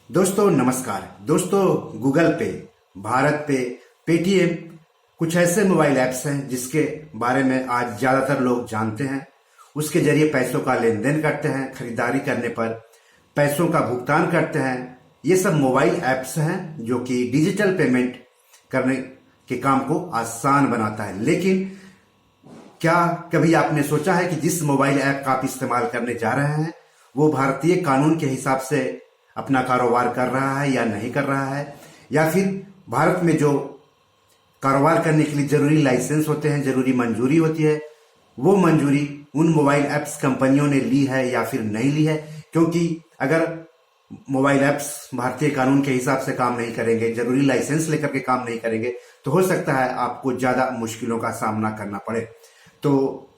दोस्तों नमस्कार। दोस्तों गूगल पे, भारत पे, पेटीएम कुछ ऐसे मोबाइल ऐप्स हैं जिसके बारे में आज ज्यादातर लोग जानते हैं। उसके जरिए पैसों का लेन देन करते हैं, खरीदारी करने पर पैसों का भुगतान करते हैं। ये सब मोबाइल ऐप्स हैं जो कि डिजिटल पेमेंट करने के काम को आसान बनाता है। लेकिन क्या कभी आपने सोचा है कि जिस मोबाइल ऐप का आप इस्तेमाल करने जा रहे हैं वो भारतीय कानून के हिसाब से अपना कारोबार कर रहा है या नहीं कर रहा है, या फिर भारत में जो कारोबार करने के लिए जरूरी लाइसेंस होते हैं, जरूरी मंजूरी होती है, वो मंजूरी उन मोबाइल ऐप्स कंपनियों ने ली है या फिर नहीं ली है। क्योंकि अगर मोबाइल ऐप्स भारतीय कानून के हिसाब से काम नहीं करेंगे, जरूरी लाइसेंस लेकर के काम नहीं करेंगे, तो हो सकता है आपको ज्यादा मुश्किलों का सामना करना पड़े। तो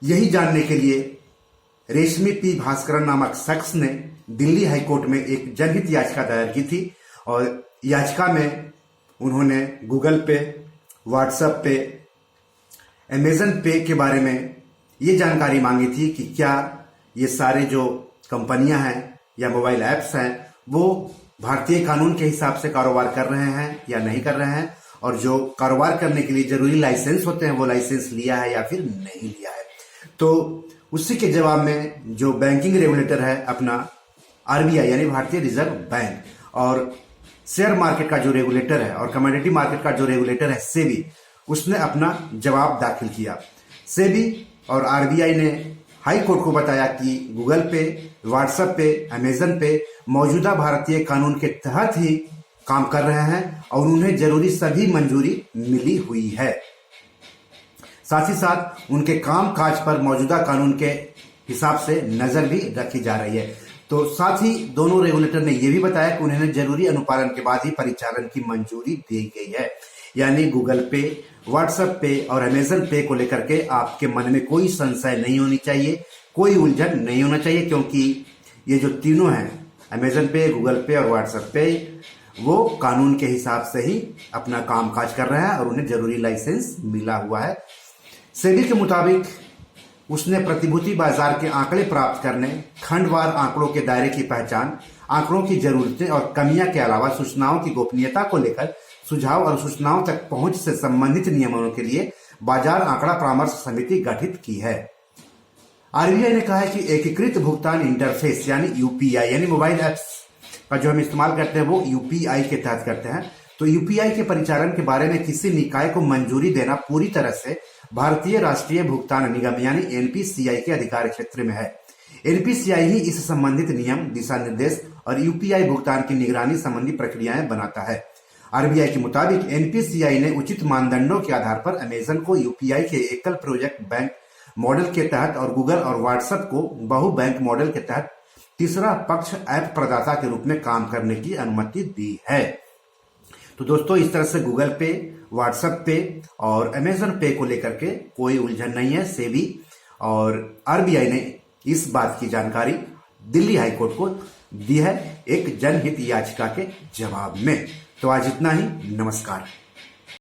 यही जानने के लिए रेशमी पी भास्करन नामक शख्स ने दिल्ली हाईकोर्ट में एक जनहित याचिका दायर की थी। और याचिका में उन्होंने गूगल पे, व्हाट्सएप पे, अमेजन पे के बारे में ये जानकारी मांगी थी कि क्या ये सारे जो कंपनियां हैं या मोबाइल ऐप्स हैं वो भारतीय कानून के हिसाब से कारोबार कर रहे हैं या नहीं कर रहे हैं, और जो कारोबार करने के लिए जरूरी लाइसेंस होते हैं वो लाइसेंस लिया है या फिर नहीं लिया है। तो उसी के जवाब में जो बैंकिंग रेगुलेटर है अपना आरबीआई यानी भारतीय रिजर्व बैंक, और शेयर मार्केट का जो रेगुलेटर है और कमोडिटी मार्केट का जो रेगुलेटर है सेबी, उसने अपना जवाब दाखिल किया। सेबी और आरबीआई ने हाई कोर्ट को बताया कि गूगल पे, व्हाट्सएप पे, अमेजन पे मौजूदा भारतीय कानून के तहत ही काम कर रहे हैं और उन्हें जरूरी सभी मंजूरी मिली हुई है। साथ ही साथ उनके काम काज पर मौजूदा कानून के हिसाब से नजर भी रखी जा रही है। तो साथ ही दोनों रेगुलेटर ने यह भी बताया कि उन्हें जरूरी अनुपालन के बाद ही परिचालन की मंजूरी दी गई है। यानी गूगल पे, व्हाट्सएप पे और अमेजन पे को लेकर के आपके मन में कोई संशय नहीं होनी चाहिए, कोई उलझन नहीं होना चाहिए, क्योंकि ये जो तीनों हैं, अमेजन पे, गूगल पे और व्हाट्सएप पे, वो कानून के हिसाब से ही अपना काम काज कर रहे हैं और उन्हें जरूरी लाइसेंस मिला हुआ है। सेबी के मुताबिक उसने प्रतिभूति बाजार के आंकड़े प्राप्त करने, खंडवार आंकड़ों के दायरे की पहचान, आंकड़ों की जरूरतें और कमियां के अलावा सूचनाओं की गोपनीयता को लेकर सुझाव और सूचनाओं तक पहुंच से संबंधित नियमों के लिए बाजार आंकड़ा परामर्श समिति गठित की है। आरबीआई ने कहा है कि एकीकृत भुगतान इंटरफेस यानी यूपीआई, यानी मोबाइल ऐप्स का जो हम इस्तेमाल करते हैं वो यूपीआई के तहत करते हैं। तो यूपीआई के परिचालन के बारे में किसी निकाय को मंजूरी देना पूरी तरह से भारतीय राष्ट्रीय भुगतान निगम यानी एनपीसीआई के अधिकार क्षेत्र में है। एनपीसीआई ही इस संबंधित नियम, दिशा निर्देश और यूपीआई भुगतान की निगरानी संबंधी प्रक्रियाएं बनाता है। आरबीआई के मुताबिक एनपीसीआई ने उचित मानदंडों के आधार पर अमेजन को यूपीआई के एकल प्रोजेक्ट बैंक मॉडल के तहत और गूगल और व्हाट्सएप को बहु बैंक मॉडल के तहत तीसरा पक्ष ऐप प्रदाता के रूप में काम करने की अनुमति दी है। तो दोस्तों इस तरह से गूगल पे, व्हाट्सएप पे और अमेजन पे को लेकर के कोई उलझन नहीं है। सेबी और आरबीआई ने इस बात की जानकारी दिल्ली हाईकोर्ट को दी है एक जनहित याचिका के जवाब में। तो आज इतना ही। नमस्कार।